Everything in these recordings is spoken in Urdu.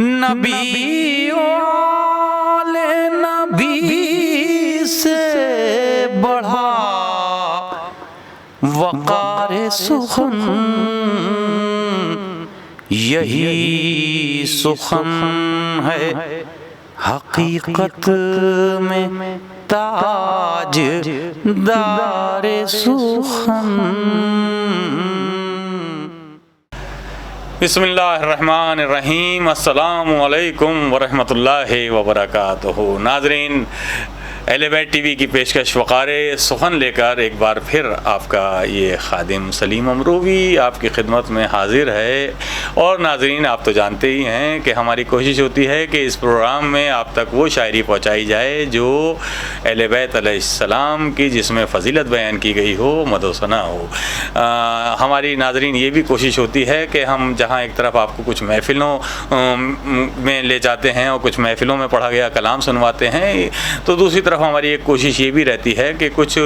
نبی والے نبی سے بڑھا وقار سخن، یہی سخن ہے حقیقت میں تاج دار سخن۔ بسم اللہ الرحمن الرحیم۔ السلام علیکم ورحمۃ اللہ وبرکاتہ۔ ناظرین، اہل بیت ٹی وی کی پیشکش وقار سخن لے کر ایک بار پھر آپ کا یہ خادم سلیم امروی آپ کی خدمت میں حاضر ہے۔ اور ناظرین، آپ تو جانتے ہی ہیں کہ ہماری کوشش ہوتی ہے کہ اس پروگرام میں آپ تک وہ شاعری پہنچائی جائے جو اہل بیت علیہ السلام کی جس میں فضیلت بیان کی گئی ہو، مدح و ثنا ہو۔ ہماری ناظرین یہ بھی کوشش ہوتی ہے کہ ہم جہاں ایک طرف آپ کو کچھ محفلوں میں لے جاتے ہیں اور کچھ محفلوں میں پڑھا گیا کلام سنواتے ہیں، تو دوسری طرف ہماری ایک کوشش یہ بھی رہتی ہے کہ کچھ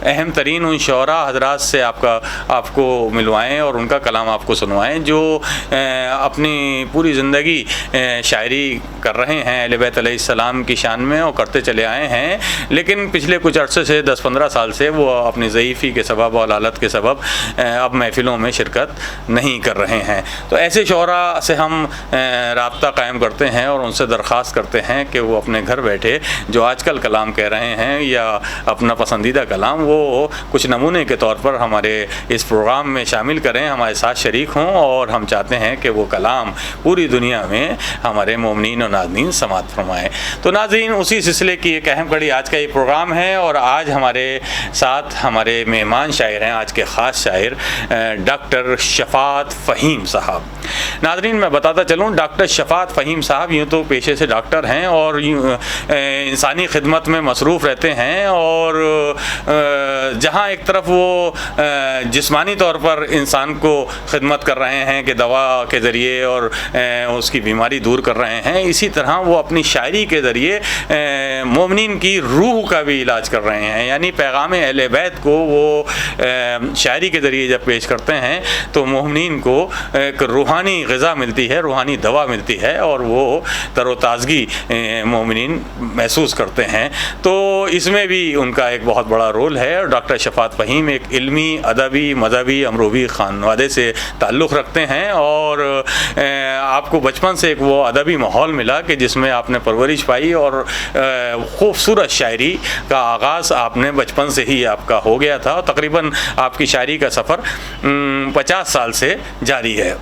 اہم ترین ان شعراء حضرات سے آپ کو ملوائیں اور ان کا کلام آپ کو سنوائیں جو اپنی پوری زندگی شاعری کر رہے ہیں اہل بیت علیہ السلام کی شان میں اور کرتے چلے آئے ہیں، لیکن پچھلے کچھ عرصے سے 10-15 سال سے وہ اپنی ضعیفی کے سبب اور حالت کے سبب اب محفلوں میں شرکت نہیں کر رہے ہیں۔ تو ایسے شعراء سے ہم رابطہ قائم کرتے ہیں اور ان سے درخواست کرتے ہیں کہ وہ اپنے گھر بیٹھے جو آج کل کلام کہہ رہے ہیں یا اپنا پسندیدہ کلام وہ کچھ نمونے کے طور پر ہمارے اس پروگرام میں شامل کریں، ہمارے ساتھ شریک ہوں، اور ہم چاہتے ہیں کہ وہ کلام پوری دنیا میں ہمارے مومنین و ناظرین سماعت فرمائیں۔ تو ناظرین، اسی سلسلے کی ایک اہم کڑی آج کا یہ پروگرام ہے، اور آج ہمارے ساتھ ہمارے مہمان شاعر ہیں، آج کے خاص شاعر ڈاکٹر شفاعت فہیم صاحب۔ ناظرین، میں بتاتا چلوں، ڈاکٹر شفاعت فہیم صاحب یوں تو پیشے سے ڈاکٹر ہیں اور انسانی خدمت میں مصروف رہتے ہیں، اور جہاں ایک طرف وہ جسمانی طور پر انسان کو خدمت کر رہے ہیں کہ دوا کے ذریعے اور اس کی بیماری دور کر رہے ہیں، اسی طرح وہ اپنی شاعری کے ذریعے مومنین کی روح کا بھی علاج کر رہے ہیں، یعنی پیغام اہل بیت کو وہ شاعری کے ذریعے جب پیش کرتے ہیں تو مومنین کو ایک روحانی غذا ملتی ہے، روحانی دوا ملتی ہے، اور وہ تر و تازگی مومنین محسوس کرتے ہیں۔ تو اس میں بھی ان کا ایک بہت بڑا رول ہے، اور ڈاکٹر شفاعت فہیم ایک علمی، ادبی، مذہبی امروی خانوادے سے تعلق رکھتے ہیں، اور آپ کو بچپن سے ایک وہ ادبی ماحول ملا کہ جس میں آپ نے پرورش پائی، اور خوبصورت شاعری کا آغاز آپ نے بچپن سے ہی آپ کا ہو گیا تھا، اور تقریباً آپ کی شاعری کا سفر 50 سال سے جاری ہے۔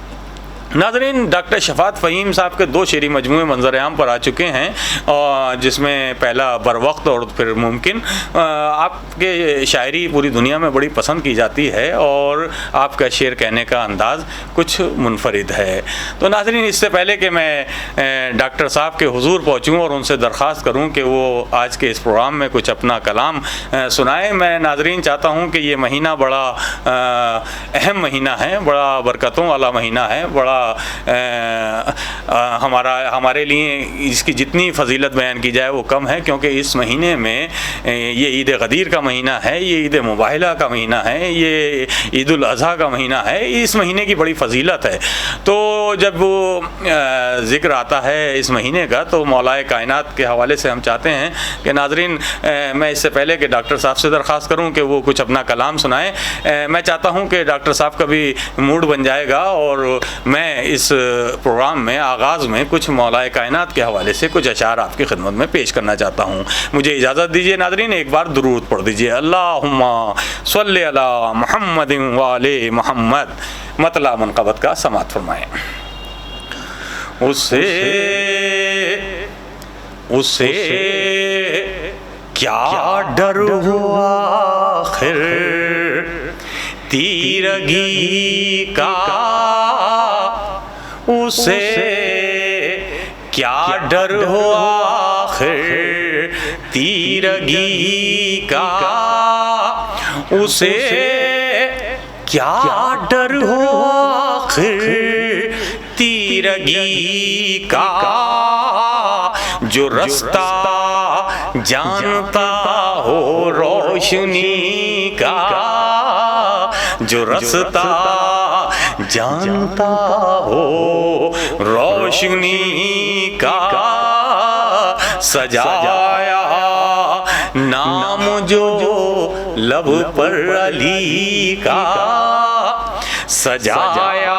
ناظرین، ڈاکٹر شفاعت فہیم صاحب کے 2 شعری مجموعے منظر عام پر آ چکے ہیں، جس میں پہلا بروقت اور پھر ممکن۔ آپ کے شاعری پوری دنیا میں بڑی پسند کی جاتی ہے، اور آپ کا شعر کہنے کا انداز کچھ منفرد ہے۔ تو ناظرین، اس سے پہلے کہ میں ڈاکٹر صاحب کے حضور پہنچوں اور ان سے درخواست کروں کہ وہ آج کے اس پروگرام میں کچھ اپنا کلام سنائیں، میں ناظرین چاہتا ہوں کہ یہ مہینہ بڑا اہم مہینہ ہے، بڑا برکتوں والا مہینہ ہے، بڑا ہمارے لیے اس کی جتنی فضیلت بیان کی جائے وہ کم ہے، کیونکہ اس مہینے میں یہ عید غدیر کا مہینہ ہے، یہ عید مباہلہ کا مہینہ ہے، یہ عید الاضحیٰ کا مہینہ ہے، اس مہینے کی بڑی فضیلت ہے۔ تو جب وہ ذکر آتا ہے اس مہینے کا تو مولا کائنات کے حوالے سے ہم چاہتے ہیں کہ ناظرین، میں اس سے پہلے کہ ڈاکٹر صاحب سے درخواست کروں کہ وہ کچھ اپنا کلام سنائیں، میں چاہتا ہوں کہ ڈاکٹر صاحب کا بھی موڈ بن جائے گا، اور میں اس پروگرام میں آغاز میں کچھ مولا کائنات کے حوالے سے کچھ اشعار آپ کی خدمت میں پیش کرنا چاہتا ہوں۔ مجھے اجازت دیجیے ناظرین، ایک بار درود پڑھ دیجیے۔ اللہم صلی علی محمد وآل محمد۔ مطلع منقبت کا سماعت فرمائیں۔ اسے کیا ڈر ہوا آخر تیرگی کا، اسے کیا ڈر ہوا آخر تیرگی کا، اسے کیا ڈر ہوا آخر تیرگی کا، جو رستہ جانتا ہو روشنی کا، جو رستہ جانتا ہو روشنی کا سجایا نام جو لب پر علی کا سجایا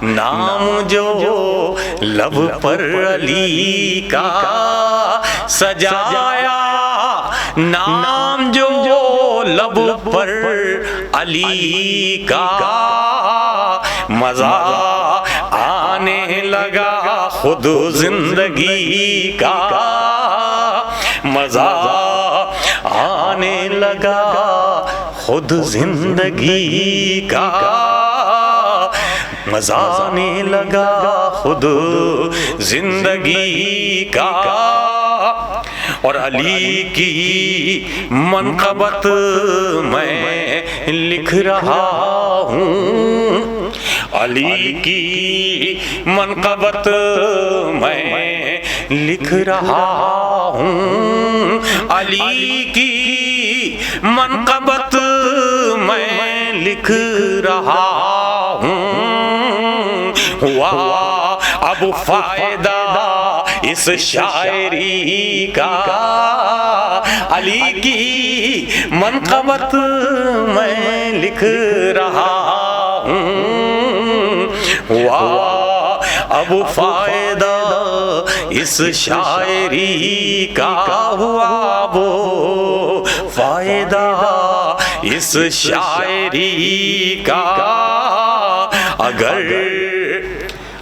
نام جو لب پر علی کا سجایا نام جو لب پر علی کا مزہ آنے لگا خود زندگی کا مزہ آنے لگا خود زندگی کا مزہ آنے لگا خود زندگی کا اور علی کی منقبت میں لکھ رہا ہوں علی کی منقبت میں لکھ رہا ہوں علی کی منقبت میں لکھ رہا ہوں ہوا اب فائدہ اس شاعری کا علی کی منقبت میں لکھ رہا ہوں ہوا اب فائدہ اس شاعری کا ہوا وہ فائدہ اس شاعری کا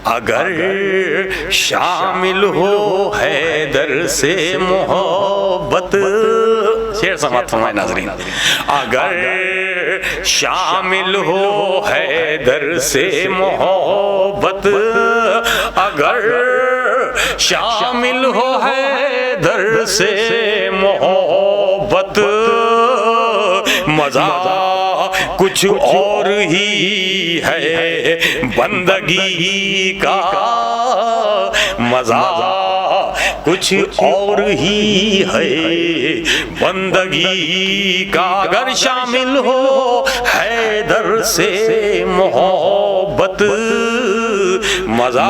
اگر شامل ہو حیدر سے محبت شعر سماعت فرمائے ناظرین اگر شامل ہو حیدر سے محبت اگر شامل ہو حیدر سے محبت مزہ کچھ اور ہی ہے بندگی کا مزہ کچھ اور ہی ہے بندگی کا اگر شامل ہو حیدر سے محبت مزہ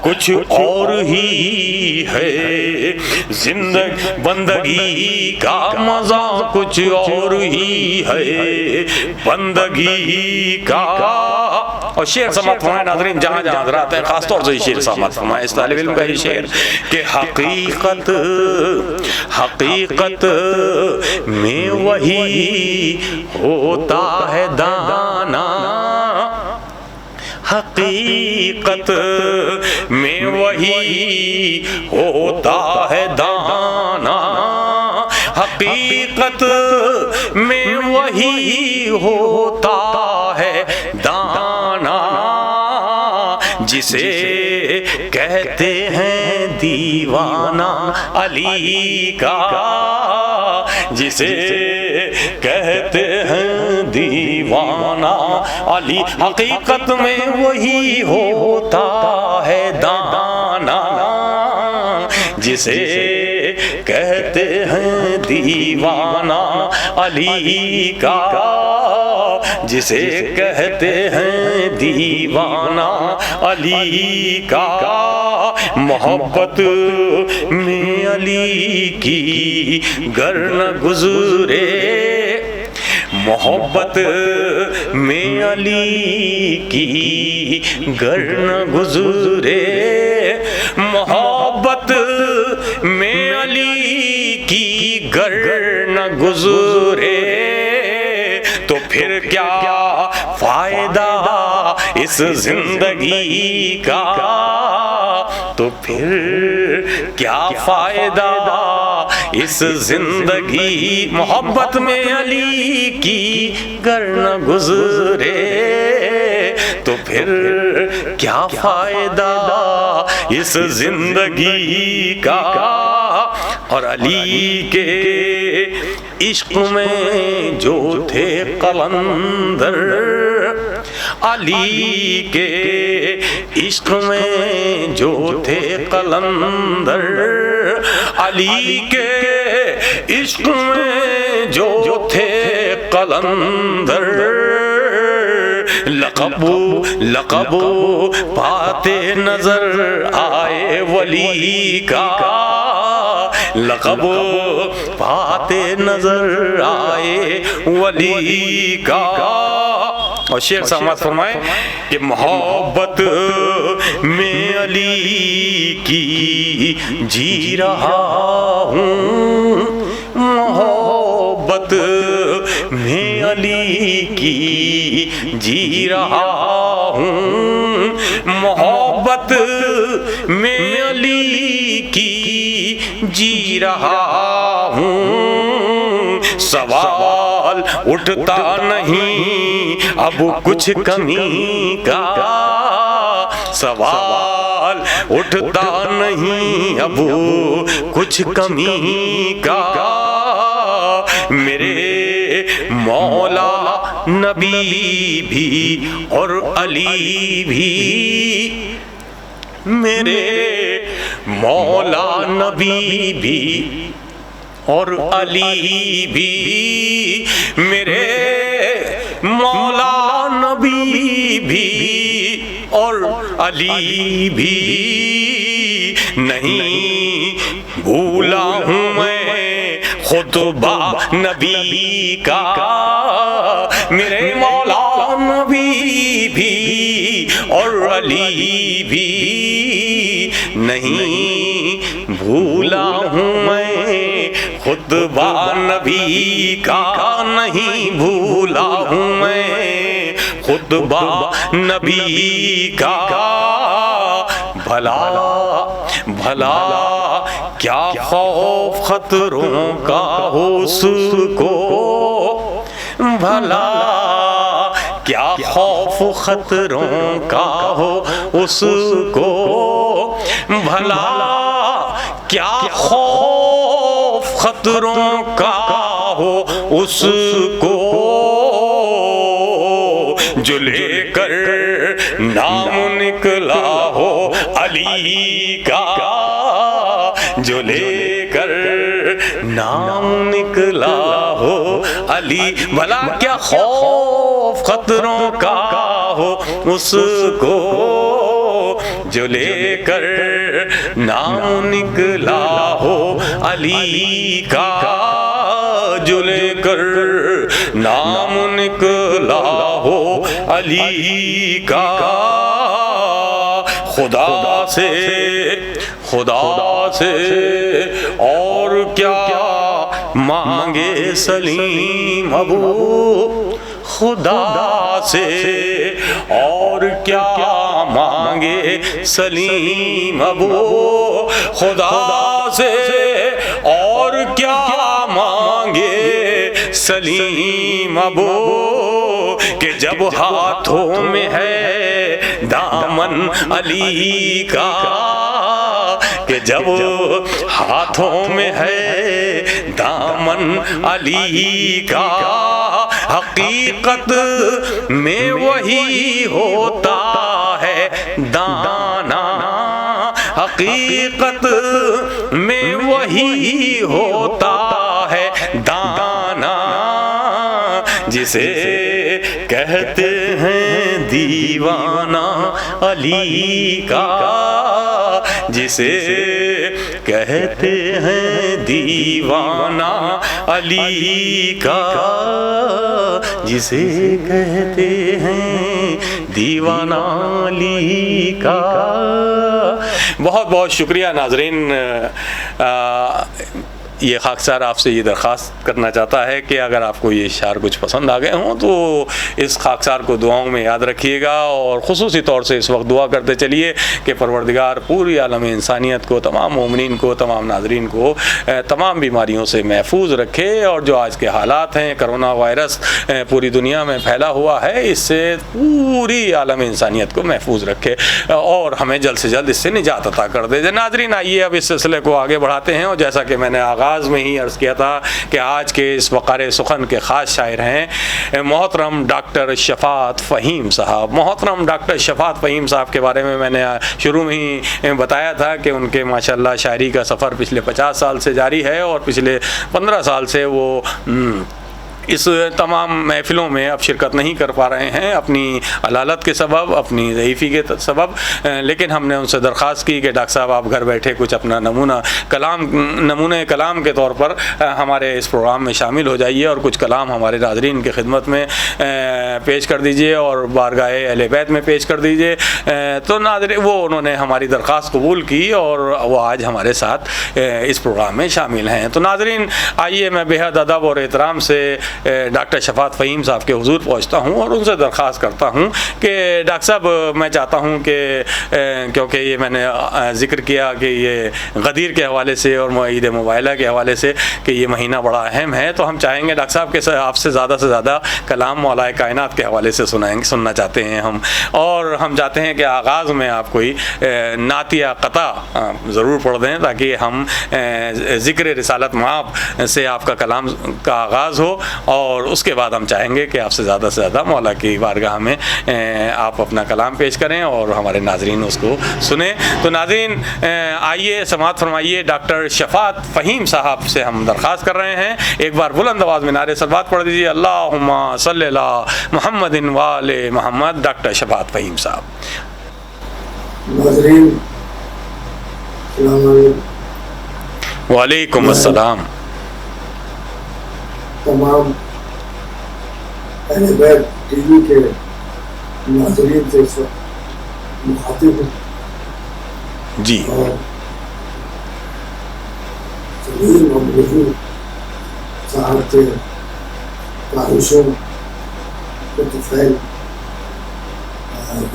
کچھ اور ہی ہے زندگی بندگی کا مزہ کچھ اور ہی ہے بندگی کا اور شعر سماعت فرمائے ناظرین جہاں جہاں حضرات ہیں خاص طور سے شعر سماعت فرمائے اس طالب علم کا ہی شعر کہ حقیقت میں وہی ہوتا ہے دانا حقیقت میں وہی ہوتا ہے دانا حقیقت میں وہی ہوتا ہے دانا جسے کہتے ہیں دیوانہ علی کا جسے کہتے ہیں دیوانہ علی حقیقت میں وہی ہوتا ہے دانا جسے کہتے ہیں دیوانہ علی کا جسے کہتے ہیں دیوانہ علی کا محبت میں علی کی گر نہ گزرے محبت میں علی کی گر نہ گزرے محبت میں علی کی گر نہ گزرے تو پھر کیا فائدہ اس زندگی کا تو پھر کیا فائدہ اس زندگی محبت میں علی کی گر نہ گزرے تو پھر کیا فائدہ اس زندگی کا اور علی کے عشق میں جو تھے قلندر علی کے عشق میں جو تھے قلندر علی کے عشق میں جو تھے قلندر لقب پاتے نظر آئے ولی کا، لقب پاتے نظر آئے ولی کا۔ اور شیخ سماعت فرمائے کہ محبت میں علی کی جی رہا ہوں، محبت میں علی کی جی رہا ہوں، محبت میں علی کی جی رہا ہوں۔ سوال اٹھتا نہیں اب کچھ کمی کا، سوال اٹھتا نہیں اب کچھ کمی کا۔ میرے مولا نبی بھی اور علی بھی، میرے مولا نبی بھی اور علی بھی، میرے مولا نبی بھی اور علی بھی، نہیں بھولا ہوں میں خطبہ نبی کا، میرے مولا نبی بھی اور علی بھی، نہیں بھولا ہوں میں خطبہ نبی کا، نہیں بھولا ہوں میں خطبہ نبی کا۔ بھلا بھلا کیا خوف خطروں کا ہو اس کو، بھلا کیا خوف خطروں کا ہو اس کو، بھلا کیا خوف خطروں کا ہو اس کو، جو لے کر نام نکلا ہو علی کا، جو لے کر نام نکلا ہو علی، بھلا کیا خوف خطروں کا ہو اس کو، جو لے کر نام نکلا ہو علی کا، جو لے کر نام نکلا ہو علی کا۔ خدا سے اور کیا مانگے سلیم ابو، خدا سے اور کیا مانگے سلیم ابو، خدا سے اور کیا مانگے سلیم ابو، کہ جب ہاتھوں میں ہے دامن علی کا، کہ جب ہاتھوں میں ہے دامن علی کا، حقیقت میں وہی ہوتا ہے دانا، حقیقت میں وہی ہوتا ہے دانا، جسے کہتے ہیں دیوانہ علی کا، جسے کہتے ہیں دیوانہ علی کا، جسے کہتے ہیں دیوانہ علی کا۔ بہت بہت شکریہ ناظرین۔ یہ خاکسار آپ سے یہ درخواست کرنا چاہتا ہے کہ اگر آپ کو یہ اشعار کچھ پسند آ گئے ہوں تو اس خاکسار کو دعاؤں میں یاد رکھیے گا، اور خصوصی طور سے اس وقت دعا کرتے چلیے کہ پروردگار پوری عالم انسانیت کو، تمام مومنین کو، تمام ناظرین کو تمام بیماریوں سے محفوظ رکھے، اور جو آج کے حالات ہیں، کرونا وائرس پوری دنیا میں پھیلا ہوا ہے، اس سے پوری عالم انسانیت کو محفوظ رکھے اور ہمیں جلد سے جلد اس سے نجات عطا کر دے۔ ناظرین آئیے اب اس سلسلے کو آگے بڑھاتے ہیں، اور جیسا کہ میں نے آغاز میں ہی عرض کیا تھا کہ آج کے اس وقار سخن کے خاص شاعر ہیں محترم ڈاکٹر شفاعت فہیم صاحب۔ محترم ڈاکٹر شفاعت فہیم صاحب کے بارے میں نے شروع میں ہی بتایا تھا کہ ان کے ماشاءاللہ شاعری کا سفر پچھلے 50 سال سے جاری ہے، اور پچھلے 15 سال سے وہ اس تمام محفلوں میں اب شرکت نہیں کر پا رہے ہیں اپنی علالت کے سبب، اپنی ضعیفی کے سبب، لیکن ہم نے ان سے درخواست کی کہ ڈاکٹر صاحب آپ گھر بیٹھے کچھ اپنا نمونہ کلام کے طور پر ہمارے اس پروگرام میں شامل ہو جائیے اور کچھ کلام ہمارے ناظرین کی خدمت میں پیش کر دیجئے اور بارگاہ اہل بیت میں پیش کر دیجئے۔ تو ناظرین انہوں نے ہماری درخواست قبول کی اور وہ آج ہمارے ساتھ اس پروگرام میں شامل ہیں۔ تو ناظرین آئیے میں بے حد ادب اور احترام سے ڈاکٹر شفاعت فہیم صاحب کے حضور پہنچتا ہوں اور ان سے درخواست کرتا ہوں کہ ڈاکٹر صاحب میں چاہتا ہوں کہ کیونکہ یہ میں نے ذکر کیا کہ یہ غدیر کے حوالے سے اور عید مبائلہ کے حوالے سے کہ یہ مہینہ بڑا اہم ہے، تو ہم چاہیں گے ڈاکٹر صاحب کہ آپ سے زیادہ کلام مولا کائنات کے حوالے سے سننا چاہتے ہیں ہم، اور ہم چاہتے ہیں کہ آغاز میں آپ کوئی نعتیہ قطع ضرور پڑھ دیں تاکہ ہم ذکر رسالت مآب سے آپ کا کلام کا آغاز ہو، اور اس کے بعد ہم چاہیں گے کہ آپ سے زیادہ مولا کی بارگاہ میں آپ اپنا کلام پیش کریں اور ہمارے ناظرین اس کو سنیں۔ تو ناظرین آئیے سماعت فرمائیے، ڈاکٹر شفاعت فہیم صاحب سے ہم درخواست کر رہے ہیں، ایک بار بلند آواز میں نعرے صلوات پڑھ دیجیے، اللہم صلی علی محمد و آل محمد۔ ڈاکٹر شفاعت فہیم صاحب۔ ناظرین السلام علیکم۔ وعلیکم السلام۔ تمام اہل بیت ٹی وی کے ناظرین سے اس وقت مخاطب ہوں جی، اور سلیم اور مجھول صاحب کے کاوشوں کے طفیل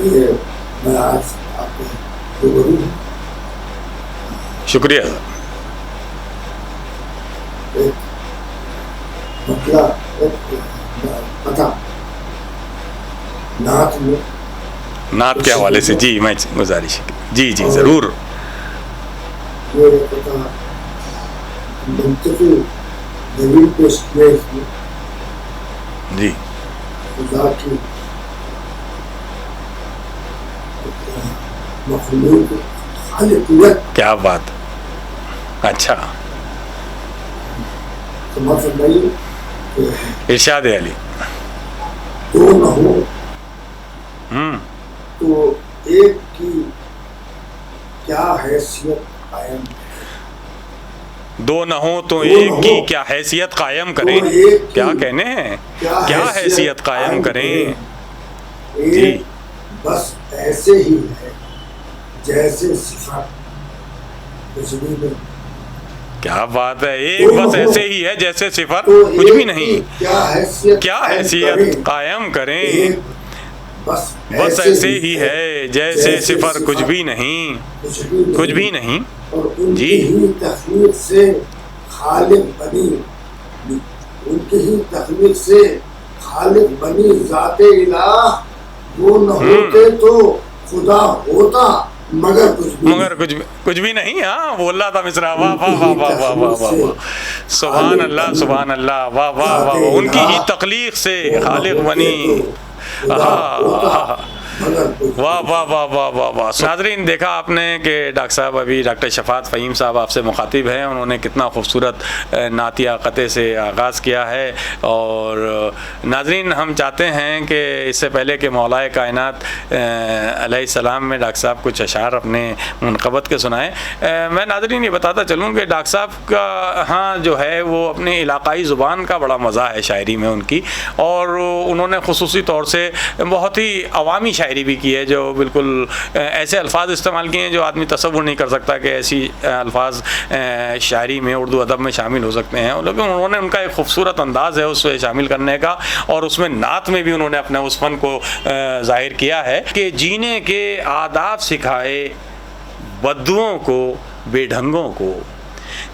یہ میں آج آپ کو روبرو ہوں۔ شکریہ۔ ایک مطلع پتہ نعت میں نعت کے حوالے سے جی میں گزارش جی ضرور۔ یہ پتہ منطقی دلیل پیش کیا اس میں جی خدا کی مخلوق خالقیت۔ کیا بات، اچھا سمجھ فرمائیے کہ ارشاد علی۔ دو نہ ہو تو ایک کی کیا حیثیت قائم، دو نہ ہو تو ایک کی کیا حیثیت قائم کریں، کیا کہنے ہیں، کیا حیثیت قائم کریں۔ جی بس ایسے ہی ہے جیسے صفات بجلی میں۔ کیا بات ہے، ایک بس ایسے ہی ہے جیسے صفر کچھ بھی نہیں، کیا حیثیت قائم کریں، بس ایسے ہی ہے جیسے صفر کچھ بھی نہیں، کچھ بھی نہیں۔ اور ان جی کی ہی تخلیق سے خالق بنی، ان کی ہی تخلیق سے خالق بنی ذات الہ، وہ نہ ہوتے تو خدا ہوتا مگر کچھ بھی نہیں۔ ہاں بول رہا تھا مصرا، واہ واہ واہ واہ واہ واہ واہ واہ، سبحان اللہ سبحان اللہ، واہ واہ واہ، ان کی ہی تخلیق سے خالق بنی، واہ واہ واہ واہ واہ واہ۔ ناظرین دیکھا آپ نے کہ ڈاکٹر صاحب ابھی ڈاکٹر شفاعت فہیم صاحب آپ سے مخاطب ہیں، انہوں نے کتنا خوبصورت نعتیہ قطع سے آغاز کیا ہے، اور ناظرین ہم چاہتے ہیں کہ اس سے پہلے کہ مولا کائنات علیہ السلام میں ڈاکٹر صاحب کچھ اشعار اپنے منقبت کے سنائیں۔ میں ناظرین یہ بتاتا چلوں کہ ڈاکٹر صاحب کا ہاں جو ہے وہ اپنے علاقائی زبان کا بڑا مزہ ہے شاعری میں ان کی، اور انہوں نے خصوصی طور سے بہت ہی عوامی شاعری بھی کی ہے، جو بالکل ایسے الفاظ استعمال کیے ہیں جو آدمی تصور نہیں کر سکتا کہ ایسی الفاظ شاعری میں اردو ادب میں شامل ہو سکتے ہیں، لیکن انہوں نے ان کا ایک خوبصورت انداز ہے اس سے شامل کرنے کا، اور اس میں نعت میں بھی انہوں نے اپنے اس فن کو ظاہر کیا ہے کہ جینے کے آداب سکھائے بدوؤں کو بے ڈھنگوں کو،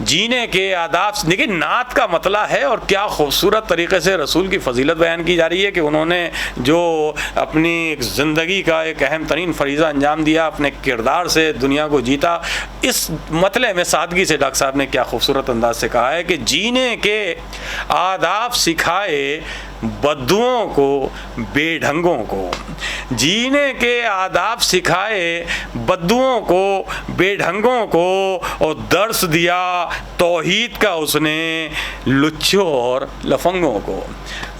جینے کے آداب۔ دیکھیں نعت کا مطلع ہے، اور کیا خوبصورت طریقے سے رسول کی فضیلت بیان کی جا رہی ہے کہ انہوں نے جو اپنی زندگی کا ایک اہم ترین فریضہ انجام دیا، اپنے کردار سے دنیا کو جیتا، اس مطلع میں سادگی سے ڈاکٹر صاحب نے کیا خوبصورت انداز سے کہا ہے کہ جینے کے آداب سکھائے بدوؤں کو بے ڈھنگوں کو، جینے کے آداب سکھائے بدوؤں کو بے ڈھنگوں کو، اور درس دیا توحید کا اس نے لچوں اور لفنگوں کو،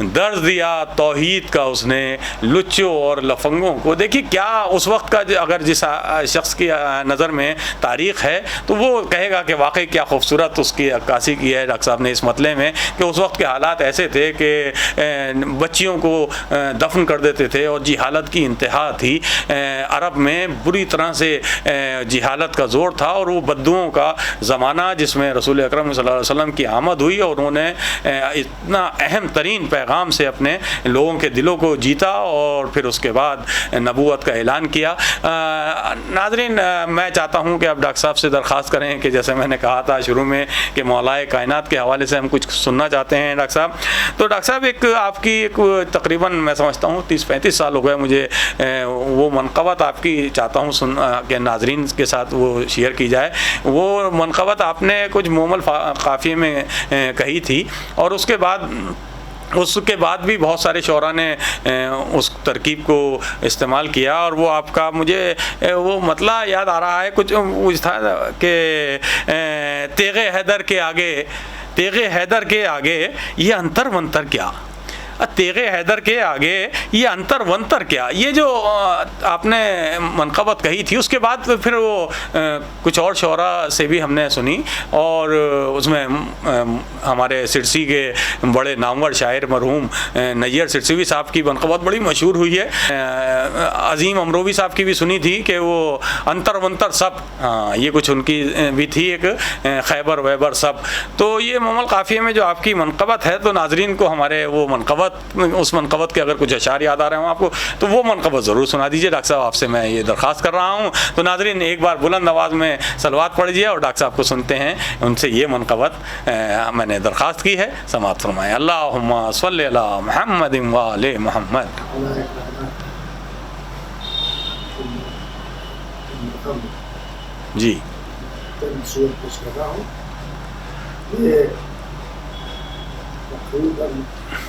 درس دیا توحید کا اس نے لچوں اور لفنگوں کو۔ دیکھیے کیا اس وقت کا اگر جس شخص کی نظر میں تاریخ ہے تو وہ کہے گا کہ واقعی کیا خوبصورت اس کی عکاسی کی ہے ڈاکٹر صاحب نے اس مطلع میں، کہ اس وقت کے حالات ایسے تھے کہ بچیوں کو دفن کر دیتے تھے اور جہالت کی انتہا تھی۔ عرب میں بری طرح سے جہالت کا زور تھا، اور وہ بدوؤں کا زمانہ جس میں رسول اکرم صلی اللہ علیہ وسلم کی آمد ہوئی، اور انہوں نے اتنا اہم ترین پیغام سے اپنے لوگوں کے دلوں کو جیتا، اور پھر اس کے بعد نبوت کا اعلان کیا۔ ناظرین، میں چاہتا ہوں کہ اب ڈاکٹر صاحب سے درخواست کریں کہ جیسے میں نے کہا تھا شروع میں کہ مولائے کائنات کے حوالے سے ہم کچھ سننا چاہتے ہیں ڈاکٹر صاحب۔ تو ڈاکٹر صاحب ایک آپ کی ایک تقریباً میں سمجھتا ہوں 30-35 سال ہو گئے مجھے، وہ منقبت آپ کی چاہتا ہوں کہ ناظرین کے ساتھ وہ شیئر کی جائے۔ وہ منقبت آپ نے کچھ مومل قافیے میں کہی تھی، اور اس کے بعد بھی بہت سارے شعراء نے اس ترکیب کو استعمال کیا، اور وہ آپ کا مجھے وہ مطلع یاد آ رہا ہے، کچھ تھا کہ تیغ حیدر کے آگے یہ انتر ونتر کیا، تیغ حیدر کے آگے یہ انتر ونتر کیا، یہ جو آپ نے منقبت کہی تھی اس کے بعد پھر وہ کچھ اور شعراء سے بھی ہم نے سنی، اور اس میں ہمارے سرسی کے بڑے نامور شاعر مرحوم نیّر سرسوی صاحب کی منقبت بڑی مشہور ہوئی ہے۔ عظیم امروی صاحب کی بھی سنی تھی کہ وہ انتر ونتر سب، یہ کچھ ان کی بھی تھی ایک خیبر ویبر سب۔ تو یہ مومل قافیے میں جو آپ کی منقبت ہے، تو ناظرین کو ہمارے وہ منقبت، اس منقبت کے اگر کچھ اشعار یاد آ رہے ہوں آپ کو تو وہ منقبت ضرور سنا دیجیے ڈاکٹر صاحب، آپ سے میں یہ درخواست کر رہا ہوں۔ تو ناظرین ایک بار بلند آواز میں صلوات پڑھیے اور ڈاکٹر صاحب کو سنتے ہیں، ان سے یہ منقبت میں نے درخواست کی ہے، سماعت فرمائیں۔ اللہم صلی علی محمد و آل محمد۔ جی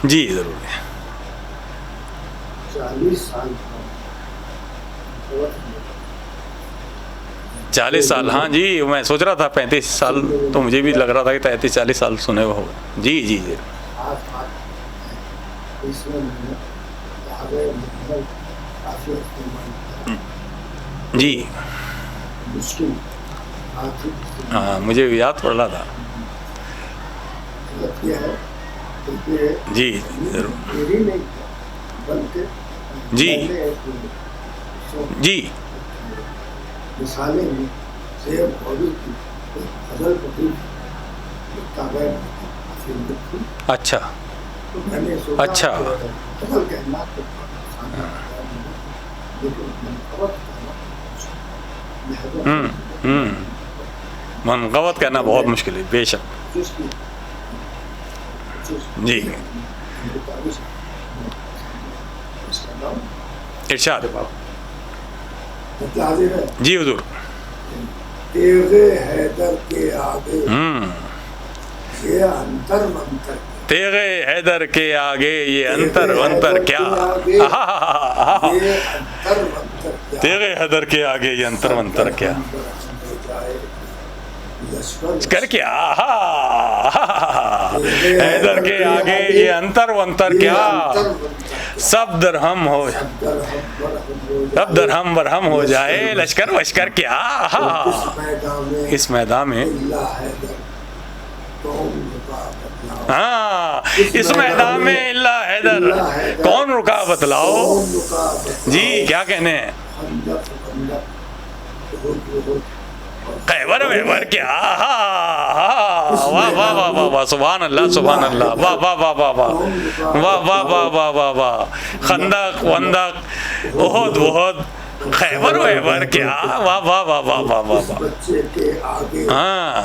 جی ضرور۔ 40 سال، ہاں جی میں سوچ رہا تھا 35 سال، تو مجھے بھی لگ رہا تھا کہ 33-40 سال سنے ہو۔ جی جی جی جی ہاں مجھے یاد پڑ رہا تھا۔ جی ضرور۔ جی جی اچھا اچھا منقبت کرنا بہت مشکل ہے، بے شک۔ جی ارشاد۔ جی حضور۔ تیغ حیدر کے آگے یہ انتر منتر، تیغ حیدر کے آگے یہ انتر ونتر کیا، تیغ حیدر کے آگے یہ انتر ونتر کیا، کر کیا حیدر کے آگے یہ انتر ونتر کیا، سب درہم ہو، سب درہم برہم ہو جائے، لشکر وشکر کیا، اس میدان میں ہاں اس میدان میں اللہ حیدر کون رکا بتلاؤ۔ جی کیا کہنے ہیں، خیبر ویبر کیا، واہ واہ واہ واہ واہ، سبحان اللہ سبحان اللہ، واہ واہ واہ واہ واہ واہ واہ واہ واہ واہ واہ، خندق وندق احد وحد، خیبر ویبر کیا، واہ واہ واہ واہ واہ واہ، ہاں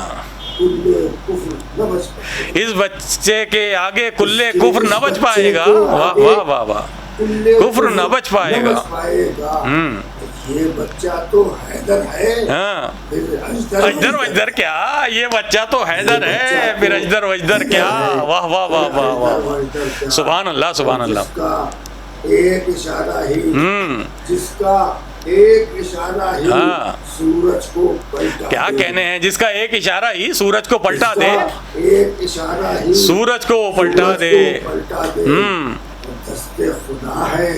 اس بچے کے آگے کلے کفر نہ بچ پائے گا، واہ واہ واہ واہ، کفر نہ بچ پائے گا۔ یہ بچہ تو حیدر ہے، ہاں پھر اجدر وجدر کیا، یہ بچہ تو حیدر ہے پھر اجدر وجدر کیا، واہ واہ واہ واہ واہ، سبحان اللہ سبحان اللہ۔ جس کا ایک اشارہ ہی، جس کا ایک اشارہ ہی سورج کو پلٹا، کیا کہنے ہیں، جس کا ایک اشارہ ہی سورج کو پلٹا دے، ایک اشارہ ہی سورج کو پلٹا دے، دست خدا ہے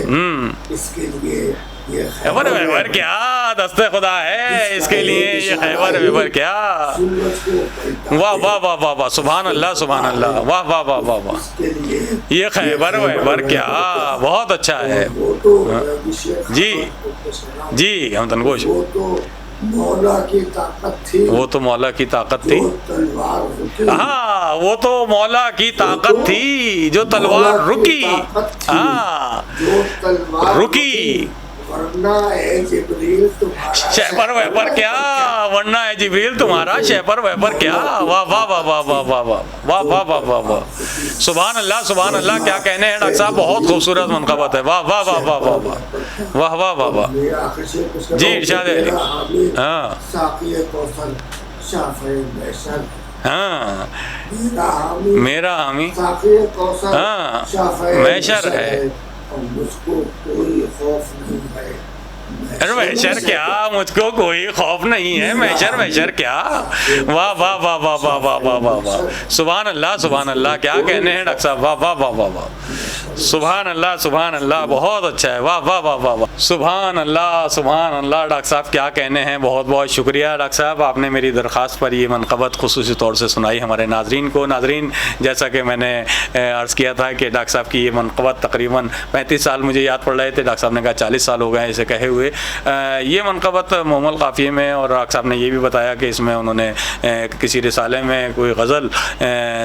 اس کے لیے یہ خیبر ویبر کیا، دست خدا ہے اس کے لیے یہ خیبر ویبر کیا، واہ واہ واہ واہ واہ، سبحان اللہ سبحان اللہ، واہ واہ واہ واہ واہ، یہ خیبر ویبر کیا، بہت اچھا ہے۔ جی جی ہم تنگوش، وہ تو مولا کی طاقت تھی، وہ تو مولا کی طاقت تھی، ہاں وہ تو مولا کی طاقت تھی جو تلوار رکی، ہاں رکی، شہپر ویپر کیا، ورنہ ہے جبریل تمہارا شہپر ویپر کیا، واہ واہ واہ واہ واہ واہ واہ واہ واہ واہ واہ، سبحان اللہ سبحان اللہ، کیا کہنے ہیں ڈاکٹر صاحب، بہت خوبصورت منقبت ہے، واہ واہ واہ واہ واہ واہ واہ واہ واہ واہ، جی ارشاد ہے، ہاں ہاں میرا حامی، ہاں میشر ہے، مجھ کو کوئی خوف نہیں ہے، میشر کیا، مجھ کو کوئی خوف نہیں ہے، میشر میشر کیا، واہ واہ واہ واہ واہ واہ واہ واہ واہ، سبحان اللہ سبحان اللہ، کیا کہنے ہیں ڈاکٹر صاحب، واہ واہ واہ واہ واہ، سبحان اللہ سبحان اللہ، بہت اچھا ہے، واہ واہ واہ واہ واہ، سبحان اللہ سبحان اللہ، ڈاکٹر صاحب کیا کہنے ہیں، بہت بہت شکریہ ڈاکٹر صاحب، آپ نے میری درخواست پر یہ منقبت خصوصی طور سے سنائی ہمارے ناظرین کو۔ ناظرین، جیسا کہ میں نے عرض کیا تھا کہ ڈاکٹر صاحب کی یہ منقبت تقریباً 35 سال مجھے یاد پڑ رہے تھے، ڈاکٹر صاحب نے کہا 40 سال ہو گئے اسے کہے ہوئے، یہ منقبت محمل قافیے میں، اور ڈاکٹر صاحب نے یہ بھی بتایا کہ اس میں انہوں نے کسی رسالے میں کوئی غزل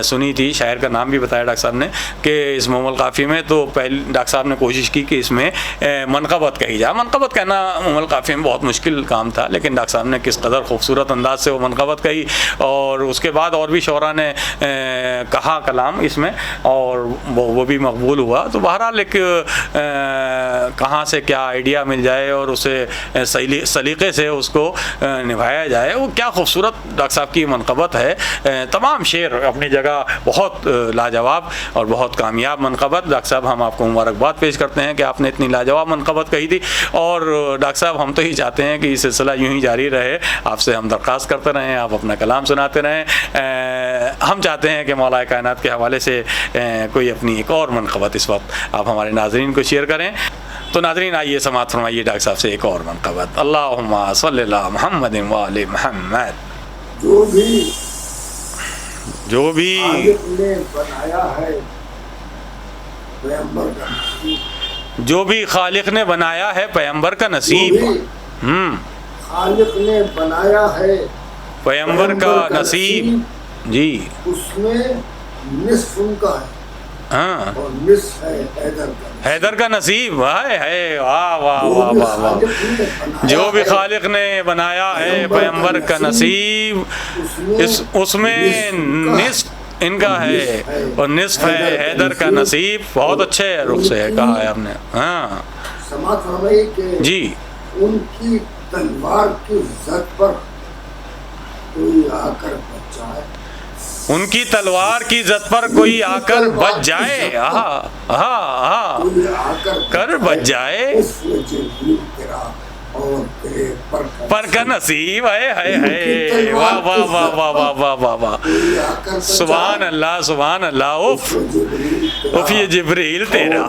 سنی تھی، شاعر کا نام بھی بتایا ڈاکٹر صاحب نے کہ اس محمل قافیے میں، تو پہلے ڈاکٹر صاحب نے کوشش کی کہ اس میں منقبت کہی جائے۔ منقبت کہنا محمل قافیے میں بہت مشکل کام تھا، لیکن ڈاکٹر صاحب نے کس قدر خوبصورت انداز سے وہ منقبت کہی، اور اس کے بعد اور بھی شعراء نے کہا کلام اس میں، اور وہ بھی مقبول ہوا۔ تو بہرحال ایک کہاں سے کیا آئیڈیا مل جائے اور اسے سلیقے سے اس کو نبھایا جائے، وہ کیا خوبصورت ڈاکٹر صاحب کی منقبت ہے۔ تمام شعر اپنی جگہ بہت لاجواب اور بہت کامیاب منقبت۔ ڈاکٹر صاحب ہم آپ کو مبارکباد پیش کرتے ہیں کہ آپ نے اتنی لاجواب منقبت کہی تھی، اور ڈاکٹر صاحب ہم تو ہی چاہتے ہیں کہ یہ سلسلہ یوں ہی جاری رہے، آپ سے ہم درخواست کرتے رہیں، آپ اپنا کلام سناتے رہیں۔ ہم چاہتے ہیں کہ مولا کائنات کے حوالے سے کوئی اپنی ایک اور منقبت اس وقت آپ ہمارے ناظرین کو شیئر کریں۔ تو ناظرین آئیے سماعت فرمائیے ڈاکٹر صاحب سے ایک اور منقبت۔ اللہم صلی اللہ محمد و آل محمد۔ جو بھی خالق نے بنایا ہے پیغمبر کا نصیب، جو بھی خالق نے بنایا ہے پیغمبر کا نصیب، خالق نے بنایا ہے پیغمبر کا نصیب، جی اس میں نصف ان کا ہے، ہاں اور نصف ہے حیدر کا، حیدر کا نصیب، ہے واہ واہ واہ واہ واہ، جو بھی خالق نے بنایا ہے پیغمبر کا نصیب، اس میں نصف ان کا ہے اور نصف ہے حیدر کا نصیب۔ بہت اچھے رخ سے کہا ہے آپ نے، ہاں سماعت فرمائیے کہ جی، ان کی تلوار کی زد پر کوئی آ کر بچ جائے، ان کی تلوار کی زد پر کوئی آ کر بچ جائے، ہاں ہاں ہاں کوئی آ کر بچ جائے، اس وجہ تیرا اور تیرے پر کا نصیب ہے، واہ واہ واہ واہ واہ واہ واہ واہ، سبحان اللہ سبحان اللہ، اف یہ جبریل تیرا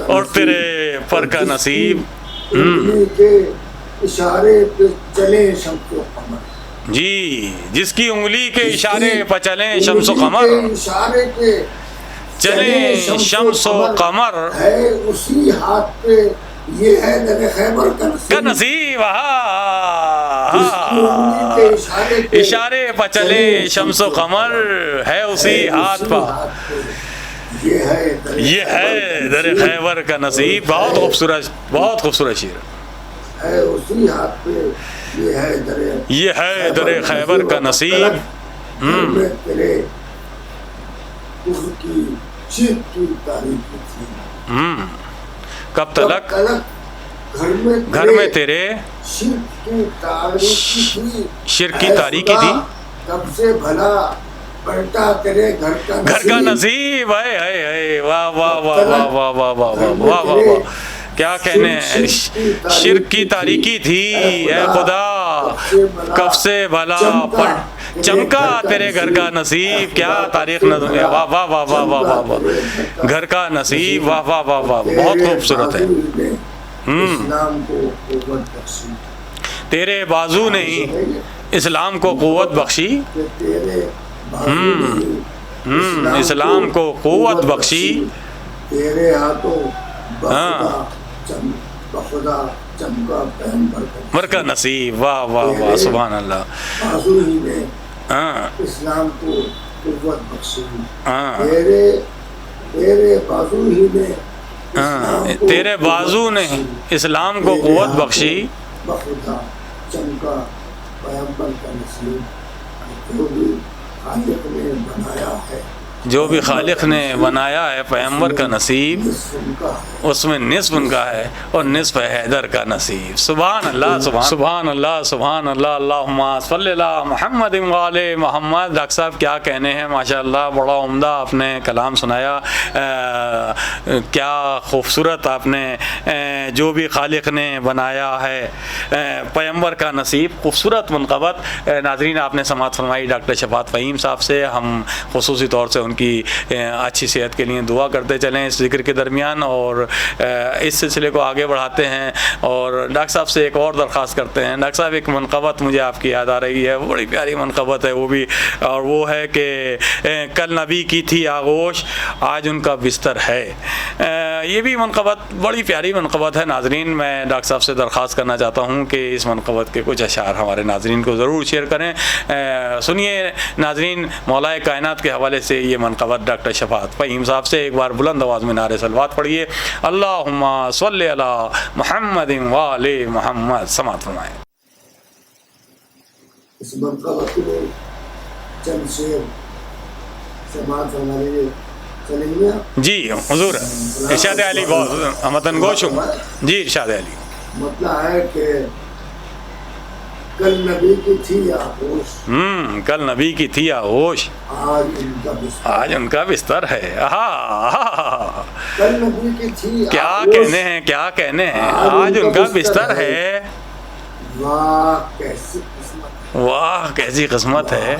اور تیرے پر کا نصیب، کے اشارے پہ چلے شمس و قمر، جی جس کی انگلی کے اشارے پہ چلیں شمس و قمر، اشارے پہ چلیں شمس و قمر، ہے اسی ہاتھ پہ یہ ہے در خیبر کا نصیب، اشارے پہ چلیں شمس و قمر، ہے اسی ہاتھ پہ، یہ ہے در خیبر کا نصیب۔ بہت خوبصورت، بہت خوبصورت شعر ہے اسی ہاتھ پہ، یہ ہے در خیبر کا نصیب۔ تیرے کفر کی چیخ کی تاریخ تھی، کب تلک گھر میں تیرے شرک کی تاریکی تھی، کب سے بھلا پلٹا تیرے گھر کا نصیب ہے، واہ واہ واہ واہ واہ واہ واہ واہ واہ واہ واہ، کیا کہنے ہیں، شرک کی تاریکی تھی اے خدا، کب سے بھلا چمکا تیرے گھر کا نصیب، کیا تاریخ نظم ہے، واہ واہ واہ واہ واہ واہ واہ، گھر کا نصیب، واہ واہ واہ واہ، بہت خوبصورت ہے۔ اسلام کو قوت بخشی، تیرے بازو نے اسلام کو قوت بخشی، اسلام کو قوت بخشی، تیرے ہاتھوں بخدا چمکا پیغمبر کا نصیب، واہ واہ واہ، سبحان اللہ، بازو ہی نے اسلام کو قوت بخشی، تیرے بازو ہی نے تیرے بازو نے اسلام کو قوت بخشی، بخدا چمکا پیغمبر کا نصیب، جو بھی خالق نے بنایا ہے، جو بھی خالق نے بنایا ہے پیغمبر کا نصیب، اس میں نصف ان کا ہے اور نصف ہے حیدر کا نصیب، سبحان اللہ، سبحان اللہ، سبحان اللہ، اللہم صلی اللہ محمد وآل محمد۔ ڈاکٹر صاحب کیا کہنے ہیں، ماشاءاللہ بڑا عمدہ آپ نے کلام سنایا، کیا خوبصورت آپ نے جو بھی خالق نے بنایا ہے پیغمبر کا نصیب، خوبصورت منقبت۔ ناظرین آپ نے سماعت فرمائی ڈاکٹر شفاعت فہیم صاحب سے، ہم خصوصی طور سے ان کی اچھی صحت کے لیے دعا کرتے چلیں اس ذکر کے درمیان، اور اس سلسلے کو آگے بڑھاتے ہیں، اور ڈاکٹر صاحب سے ایک اور درخواست کرتے ہیں۔ ڈاکٹر صاحب ایک منقبت مجھے آپ کی یاد آ رہی ہے، بڑی پیاری منقبت ہے وہ بھی، اور وہ ہے کہ کل نبی کی تھی آغوش آج ان کا بستر ہے، یہ بھی منقبت بڑی پیاری منقبت ہے۔ ناظرین میں ڈاکٹر صاحب سے درخواست کرنا چاہتا ہوں کہ اس منقبت کے کچھ اشعار ہمارے ناظرین کو ضرور شیئر کریں۔ سنیے ناظرین، مولا کائنات کے حوالے سے یہ منقبت ڈاکٹر شفاعت فہیم صاحب سے، ایک بار بلند آواز میں نعرے صلوات پڑھیے، اللہم صلی علی محمد وآل محمد، سماعت فرمائیں۔ اس منقبت میں چند شعر سماعت فرمائیے، چلیں گے؟ جی حضور، ارشاد علی بہت متن گوش ہوں، جی ارشاد علی۔ مطلب ہے کہ کل نبی کی تھی آغوش، کل نبی کی تھی آغوش آج ان کا آج ان کا بستر بستر، ہے، کل نبی کی تھی کیا آغوش، کہنے ہیں، کیا کہنے ہیں، آج ان کا بستر ہے، واہ کیسی قسمت، واہ کیسی قسمت ہے،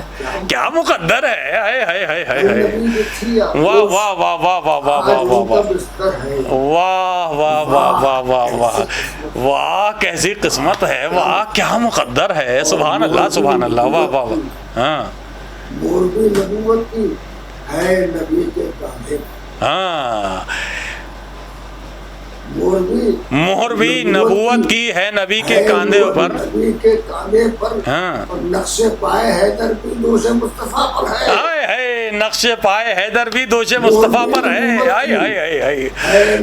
کیا مقدر ہے، ہائے ہائے ہائے ہائے کل ہائے، نبی کی تھی واہ آغوش، واہ واہ واہ واہ واہ آج واہ ان واہ کا واہ، بستر ہے، واہ واہ واہ واہ واہ واہ، واہ کیسی قسمت ہے، واہ کیا مقدر ہے، سبحان اللہ سبحان اللہ، واہ واہ واہ، ہاں مور بھی نبوت کی ہے نبی کے کاندھے، ہاں، مہر بھی نبوت کی ہے نبی کے کاندھے پر، نبی کے کاندھے پر، ہاں، اور نقش پائے حیدر بھی دوش مصطفیٰ پر ہے، ہائے ہائے نقش پائے حیدر بھی دوش مصطفیٰ پر ہے، ہائے ہائے ہائے ہائے،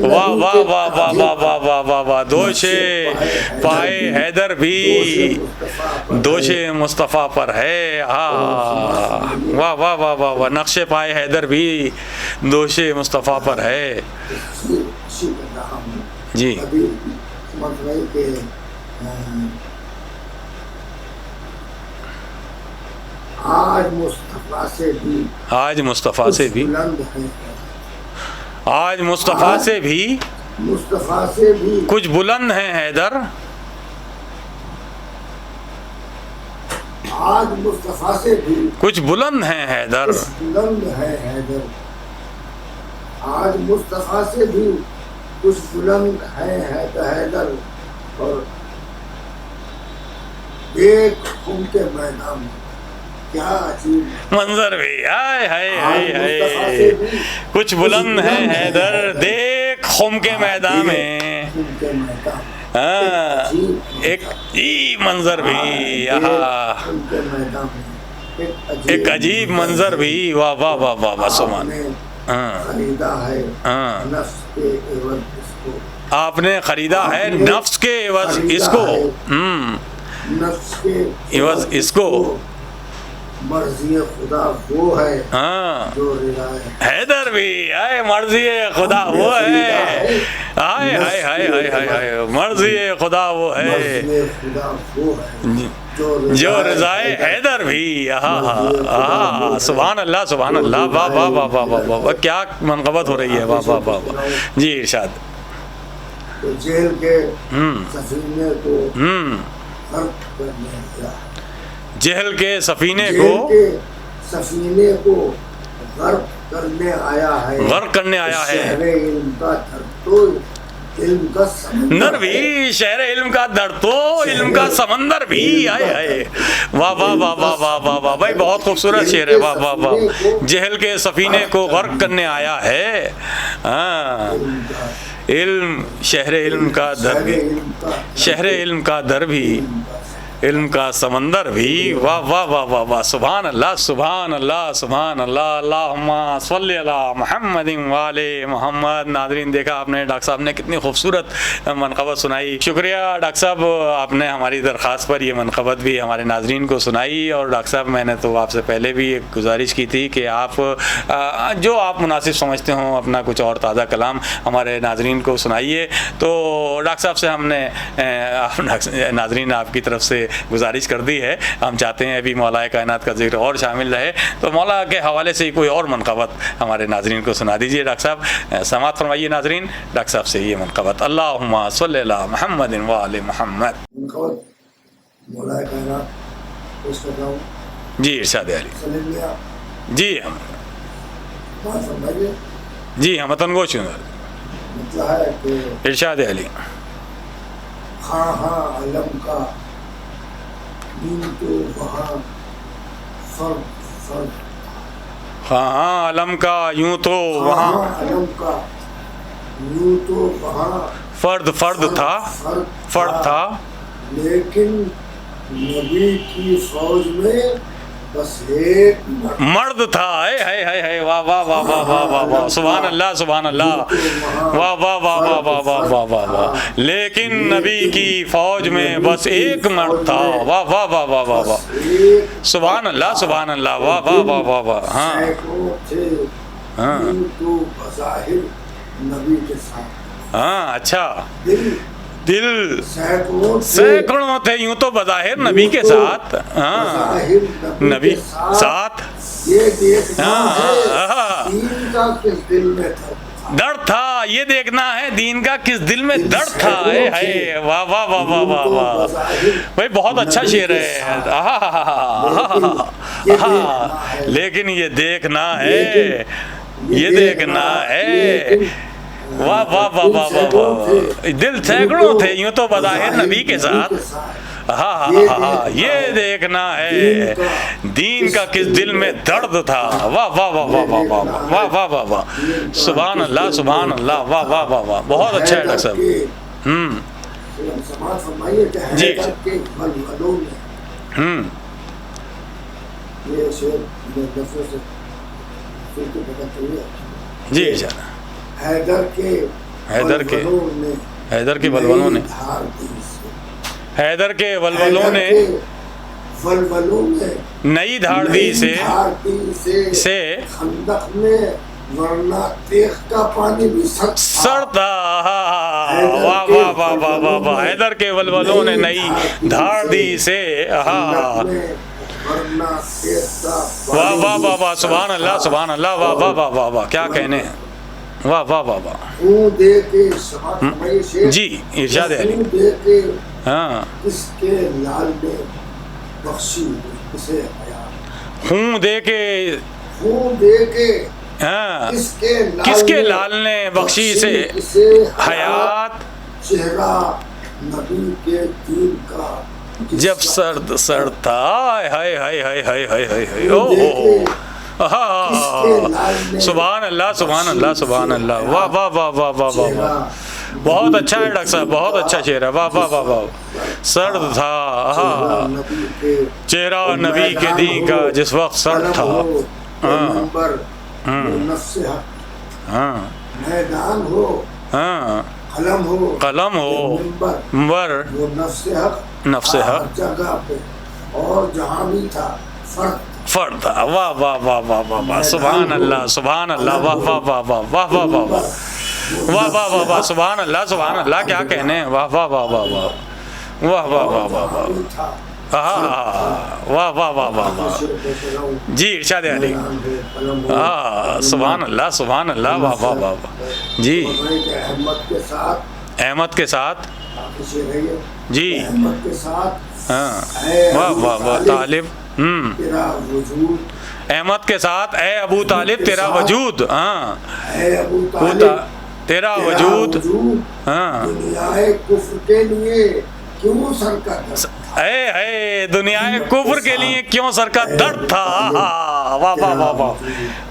واہ واہ واہ واہ واہ واہ واہ واہ واہ، دوش پائے حیدر بھی دوش مصطفیٰ پر ہے، واہ واہ واہ واہ واہ، نقش پائے حیدر بھی دوش مصطفیٰ پر ہے، جی ابھی سمجھ رہے کہ آج مصطفیٰ سے بھی، آج مصطفیٰ سے بھی، بلند ہے، آج مصطفیٰ سے بھی، مصطفیٰ سے بھی کچھ بلند ہیں حیدر، آج مصطفیٰ سے بھی کچھ بلند ہیں حیدر، بلند ہے حیدر، آج مصطفیٰ سے بھی کچھ بلند ہے حیدر، اور دیکھ ان کے میدان میں کیا عجیب منظر بھی، ہائے ہائے ہائے ہائے، کچھ بلند ہیں حیدر، دیکھ خم کے میدان میں، ان کے میدان، ہاں ایک عجیب منظر بھی، ان کے میدان میں ایک عجیب منظر بھی، واہ واہ واہ واہ واہ، سبحان، خریدا ہے نفس کے عوض اس کو، آپ نے خریدا ہے نفس کے عوض اس کو، نفس کے عوض اس کو، مرضی خدا وہ ہے ہاں جو رضا حیدر بھی آئے مرضی خدا وہ ہے، آئے ہائے ہائے ہائے ہائے ہائے مرضی خدا وہ ہے مرضی خدا وہ ہے جو رضائے حیدر بھی۔ آہا سبحان اللہ سبحان اللہ، واہ واہ واہ واہ واہ واہ واہ، کیا منقبت ہو رہی ہے، واہ واہ واہ واہ۔ جی ارشاد۔ تو جیل کے سفینے کو غرق کرنے آیا، جہل کے سفینے جیل کو کے سفینے کو غرق کرنے آیا ہے، غرق کرنے آیا ہے، شہر علم کا تھر تو علم کا سمندر بھی، شہر علم کا در تو علم کا سمندر بھی، آئے آئے واہ واہ واہ واہ واہ واہ واہ بھائی، بہت خوبصورت شعر ہے، واہ واہ واہ۔ جہل کے سفینے کو غرق کرنے آیا ہے، ہاں علم، شہر علم کا در بھی، شہر علم کا در بھی، علم کا سمندر بھی، واہ واہ واہ واہ واہ، سبحان اللہ سبحان اللہ سبحان اللہ، اللہم صلی علی محمد وآل محمد۔ ناظرین دیکھا آپ نے ڈاکٹر صاحب نے کتنی خوبصورت منقبت سنائی، شکریہ ڈاکٹر صاحب، آپ نے ہماری درخواست پر یہ منقبت بھی ہمارے ناظرین کو سنائی۔ اور ڈاکٹر صاحب میں نے تو آپ سے پہلے بھی ایک گزارش کی تھی کہ آپ جو آپ مناسب سمجھتے ہوں اپنا کچھ اور تازہ کلام ہمارے ناظرین کو سنائیے، تو ڈاکٹر صاحب سے ہم نے ناظرین آپ کی طرف سے گزارش کر دی ہے، ہم چاہتے ہیں ابھی مولا کائنات کا ذکر اور شامل رہے، تو مولا کے حوالے سے کوئی اور منقبت ہمارے ناظرین کو سنا دیجیے ڈاکٹر صاحب، سماعت فرمائیے ناظرین ڈاکٹر صاحب سے یہ منقبت، اللہم صلی علی محمد وآل محمد۔ منقبت مولا کائنات اس کا نام جی ارشاد علی، سلیم لیا جی ہم بات سمجھے، جی ہم وطن گوش مطلب ہے کہ ارشاد علی، ہاں ہاں علم کا دین تو وہاں فرد فرد، ہاں ہاں علم کا یوں تو وہاں علم کا یوں تو وہاں فرد فرد تھا، فرد تھا، لیکن نبی کی فوج میں بس ایک مرد تھا، ہے ہے ہے، واہ واہ واہ واہ واہ واہ واہ، سبحان اللہ سبحان اللہ، واہ واہ واہ واہ واہ واہ واہ واہ واہ، لیکن نبی کی فوج میں بس ایک مرد تھا، واہ واہ واہ واہ واہ واہ، سبحان اللہ سبحان اللہ، واہ واہ واہ واہ واہ، ہاں سینکڑوں تھے ہاں تو بظاہر نبی کے ساتھ، ہاں اچھا، دل سینکڑوں سینکڑوں تھے یوں تو بظاہر نبی کے ساتھ، ہاں نبی ساتھ، یہ دیکھنا ہے دین کا کس دل میں تھا، درد تھا، یہ دیکھنا ہے دین کا کس دل میں درد تھا، ہے واہ واہ واہ واہ واہ واہ بھائی، بہت اچھا شعر ہے، لیکن یہ دیکھنا ہے، یہ دیکھنا ہے، واہ واہ واہ واہ واہ واہ، دل سینکڑوں تھے یوں تو بظاہر نبی کے ساتھ، ہاں ہاں ہاں، یہ دیکھنا ہے دین کا کس دل میں درد تھا، واہ واہ واہ واہ واہ واہ واہ واہ واہ واہ، سبحان اللہ سبحان اللہ، واہ واہ واہ واہ، بہت اچھا ہے ڈاکٹر صاحب، سماعت فرمائیے کہ جی حیدر کے ولولوں میں یہ شعر میں دفعہ سے پھر کے پتہ چلے، جی انشاءاللہ، حیدر کے حیدر کے ولولوں نے حیدر کے ولولوں نے نئی دھاڑ دی سے خندق میں ورنہ تیغ کا پانی بھی سڑتا، واہ واہ واہ واہ واہ واہ، حیدر کے ولولوں نے نئی دھاڑ دی سے، ہاں واہ واہ واہ واہ، سبحان اللہ سبحان اللہ، واہ واہ واہ واہ واہ، کیا کہنے ہیں، واہ واہ واہ واہ، جی ارشاد علی، ہاں اس کے لال نے بخشی اسے حیات، خون دے کے، خون دے کے، ہاں کس کے لال نے بخشی اسے حیات، چہرہ نبی کے دین کا جب سرد سرد تھا، ہائے ہائے ہائے ہائے ہائے ہائے، اوہ سبحان اللہ سبحان اللہ سبحان اللہ، واہ واہ واہ واہ واہ واہ واہ، بہت اچھا ہے ڈاکٹر صاحب، بہت اچھا شعر ہے، واہ واہ واہ واہ، سرد تھا چہرہ نبی کے دین کا جس وقت سرد تھا، ہاں میدان ہو، ہاں قلم ہو، قلم ہو، منبر وہ نفس حق، نفس حق، جگہ پہ اور جہاں بھی تھا فرد فرد. واہ واہ واہ واہ واہ واہ سبحان اللہ سبحان اللہ واہ واہ واہ واہ واہ واہ واہ واہ واہ واہ واہ واہ سبحان اللہ سبحان اللہ کیا کہنے ہیں. واہ واہ واہ واہ واہ واہ واہ واہ واہ واہ واہ واہ واہ واہ واہ. جی ارشاد علی. سبحان اللہ سبحان اللہ واہ واہ واہ واہ. جی احمد کے ساتھ جی ہاں واہ واہ واہ طالب احمد کے ساتھ اے ابو طالب تیرا وجود. ہاں تیرا وجود ہاں اے دنیا کفر کے لیے کیوں سر کا درد تھا. واہ واہ واہ واہ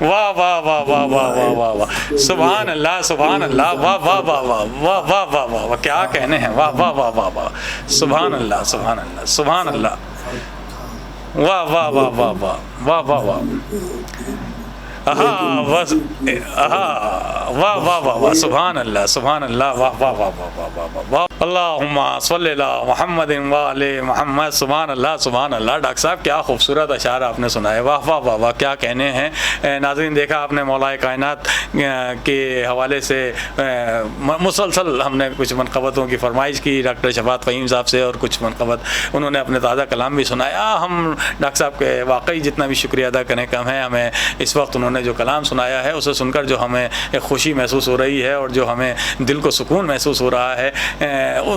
واہ واہ واہ واہ واہ واہ واہ واہ سبحان اللہ سبحان اللہ واہ واہ واہ واہ واہ واہ واہ واہ واہ کیا کہنے ہیں. واہ واہ واہ واہ واہ سبحان اللہ سبحان اللہ سبحان اللہ واہ واہ واہ واہ واہ واہ واہ واہ واہ واہ واہ واہ سبحان اللہ سبحان اللہ واہ واہ واہ واہ واہ واہ اللہم صلی اللہ محمد وآل محمد. سبحان اللہ سبحان اللہ. ڈاکٹر صاحب کیا خوبصورت اشعار آپ نے سنائے. واہ واہ واہ واہ کیا کہنے ہیں. ناظرین دیکھا آپ نے مولا کائنات کے حوالے سے مسلسل ہم نے کچھ منقبتوں کی فرمائش کی ڈاکٹر شفاعت فہیم صاحب سے اور کچھ منقبت انہوں نے اپنے تازہ کلام بھی سنایا. ہم ڈاکٹر صاحب کے واقعی جتنا بھی شکریہ ادا کریں کم ہے. ہمیں اس وقت انہوں نے جو کلام سنایا ہے اسے سن کر جو ہمیں ایک خوشی محسوس ہو رہی ہے اور جو ہمیں دل کو سکون محسوس ہو رہا ہے.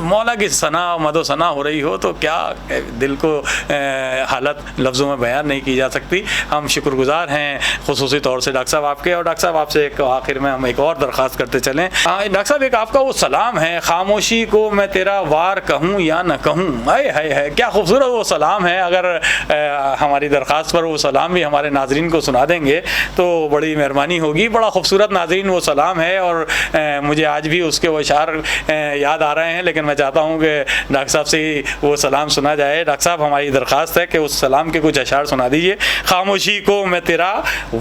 مولا کی ثنا مد و ثنا ہو رہی ہو تو کیا دل کو حالت لفظوں میں بیان نہیں کی جا سکتی. ہم شکر گزار ہیں خصوصی طور سے ڈاکٹر صاحب آپ کے. اور ڈاکٹر صاحب آپ سے ایک آخر میں ہم ایک اور درخواست کرتے چلیں. ڈاکٹر صاحب ایک آپ کا وہ سلام ہے خاموشی کو میں تیرا وار کہوں یا نہ کہوں. ہے کیا خوبصورت وہ سلام ہے. اگر ہماری درخواست پر وہ سلام بھی ہمارے ناظرین کو سنا دیں گے تو بڑی مہربانی ہوگی. بڑا خوبصورت ناظرین وہ سلام ہے اور مجھے آج بھی اس کے وہ اشعار یاد آ رہے ہیں لیکن میں چاہتا ہوں کہ ڈاکٹر صاحب سے ہی وہ سلام سنا جائے. ڈاکٹر صاحب ہماری درخواست ہے کہ اس سلام کے کچھ اشعار سنا دیجئے. خاموشی کو میں تیرا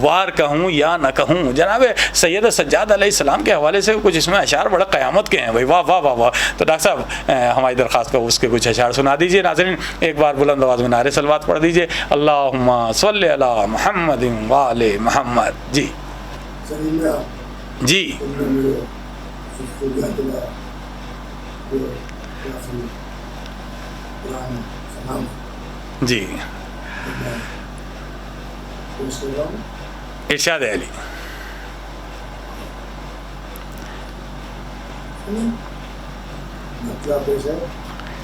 وار کہوں یا نہ کہوں. جناب سید سجاد علیہ السلام کے حوالے سے کچھ اس میں اشعار بڑا قیامت کے ہیں بھائی. واہ واہ واہ واہ. تو ڈاکٹر صاحب ہماری درخواست کو اس کے کچھ اشعار سنا دیجئے. ناظرین ایک بار بلند آواز میں نعرے صلوات پڑھ دیجئے. اللہم صلی علی محمد وآل محمد. جی جی جی ارشاد علی.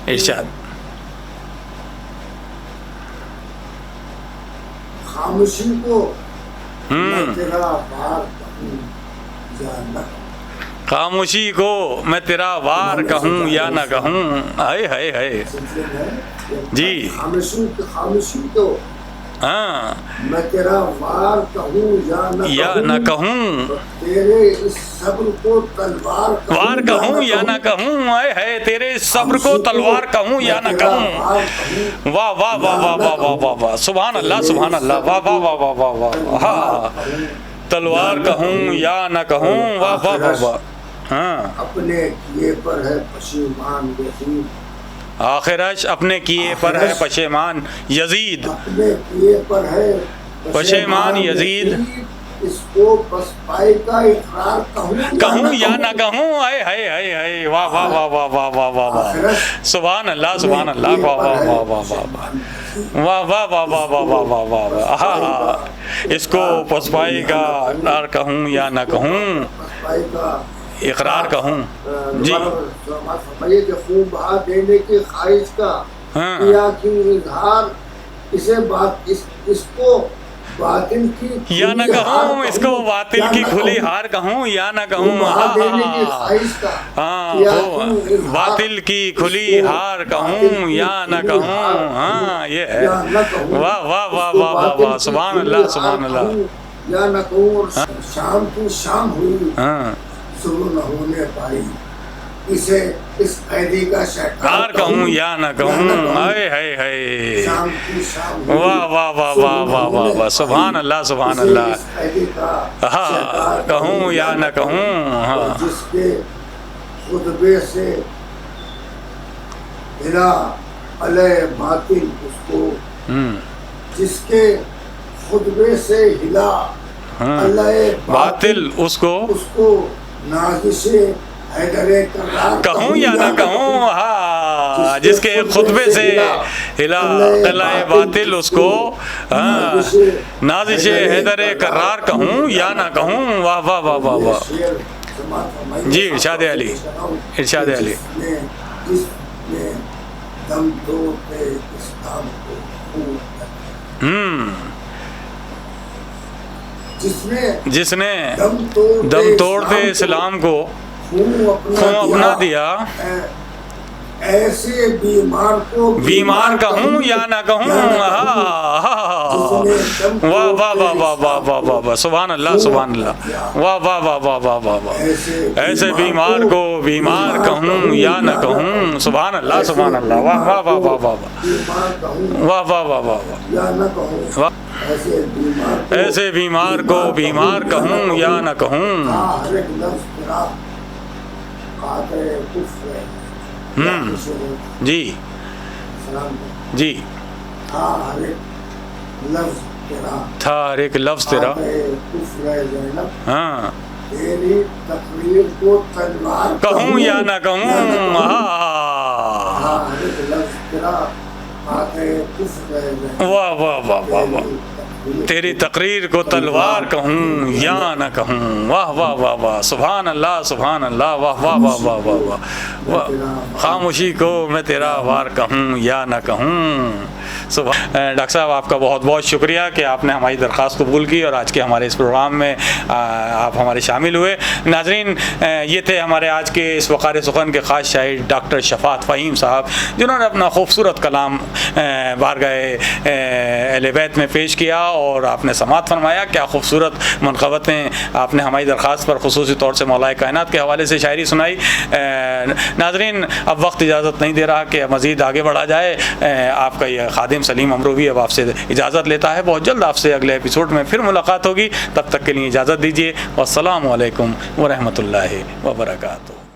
ارشاد. خاموشی کو میں تیرا وار کہوں یا نہ. خاموشی کو میں تیرا وار کہوں یا نہ کہوں. ہائے ہائے ہائے. جی خاموشی کو ہاں میں تیرا وار کہوں یا نہ کہوں. تیرے اس صبر کو تلوار وار کہوں یا نہ کہوں. آئے ہے تیرے اس صبر کو تلوار کہوں یا نہ کہوں. واہ واہ واہ واہ واہ واہ واہ واہ سبحان اللہ سبحان اللہ واہ واہ واہ واہ واہ واہ. ہاں تلوار کہوں یا نہ کہوں. واہ واہ واہ واہ. ہاں اپنے کیے پر ہے پشیمان یزید. آخرش اپنے کیے پر ہے پشیمان یزید. اپنے کیے پر ہے پشیمان یزید. اس کو بس پائے کا اقرار کہوں یا نہ کہوں. آئے ہائے ہائے ہائے. واہ واہ واہ واہ واہ واہ واہ واہ سبحان اللہ سبحان اللہ. واہ واہ واہ واہ واہ واہ واہ واہ واہ واہ واہ واہ واہ. ہاں اس کو پسپائی کا اقرار کہوں یا نہ کہوں. اقرار کہوں. جی فرمائیے کہ خون بہا دینے کی خواہش کا کیا کیوں اظہار. اسے بات اس کو باطل کی یا نہ کہوں. اس کو باطل کی کھلی ہار کہوں یا نہ کہوں. ہاں باطل کی کھلی ہار کہوں یا نہ کہوں. ہاں یہ ہے. واہ واہ واہ واہ واہ واہ سبحان اللہ سبحان اللہ. یا نہ کہوں. شام کی شام ہوئی ہاں شروع نہ ہونے پائی. اسے اس قیدی کا شکار کہوں یا نہ کہوں. ہائے ہائے ہائے. واہ واہ واہ واہ واہ واہ واہ سبحان اللہ سبحان اللہ. ہاں کہوں یا نہ کہوں. ہاں جس کے خطبے سے میرا علیہ باطل اس کو جس کے خطبے سے ہلا اللہ باطل اس کو نازش حیدر کرار کہوں یا نہ کہوں، ہاں جس کے خطبے سے ہلا قلعہ باطل اس کو نازش حیدر کرار کہوں یا نہ کہوں۔ واہ واہ واہ واہ واہ۔ جی ارشاد علی، ارشاد علی۔ جس نے دم توڑتے اسلام کو جس نے دم توڑتے اسلام کو خون اپنا دیا، ایسے بیمار کہوں یا نہ کہوں۔ واہ واہ واہ واہ واہ واہ واہ واہ، سبحان اللہ سبحان اللہ، واہ واہ واہ واہ واہ واہ واہ، ایسے بیمار کو بیمار کہوں یا نہ کہوں، سبحان اللہ سبحان اللہ، واہ واہ واہ واہ واہ واہ واہ واہ واہ واہ، ایسے بیمار کو بیمار کہوں یا نہ کہوں۔ جی جی، تھا ہر ایک لفظ تیرا، ہاں تیری تقریر کو تلوار کہوں یا نہ کہوں۔ واہ واہ واہ واہ واہ، تیری تقریر کو تلوار کہوں یا نہ کہوں۔ واہ واہ واہ واہ، سبحان اللہ سبحان اللہ، واہ واہ واہ واہ واہ واہ، خاموشی کو میں تیرا وار کہوں یا نہ کہوں۔ ڈاکٹر صاحب آپ کا بہت بہت شکریہ کہ آپ نے ہماری درخواست قبول کی اور آج کے ہمارے اس پروگرام میں آپ ہمارے شامل ہوئے۔ ناظرین، یہ تھے ہمارے آج کے اس وقار سخن کے خاص شاعر ڈاکٹر شفاعت فہیم صاحب، جنہوں نے اپنا خوبصورت کلام بارگاہ اہل بیت میں پیش کیا اور آپ نے سماعت فرمایا۔ کیا خوبصورت منقبتیں آپ نے ہماری درخواست پر خصوصی طور سے مولا کائنات کے حوالے سے شاعری سنائی۔ ناظرین، اب وقت اجازت نہیں دے رہا کہ مزید آگے بڑھا جائے۔ آپ کا یہ خادم سلیم امروی اب آپ سے اجازت لیتا ہے۔ بہت جلد آپ سے اگلے ایپیسوڈ میں پھر ملاقات ہوگی، تب تک کے لیے اجازت دیجیے۔ والسلام علیکم ورحمۃ اللہ وبرکاتہ۔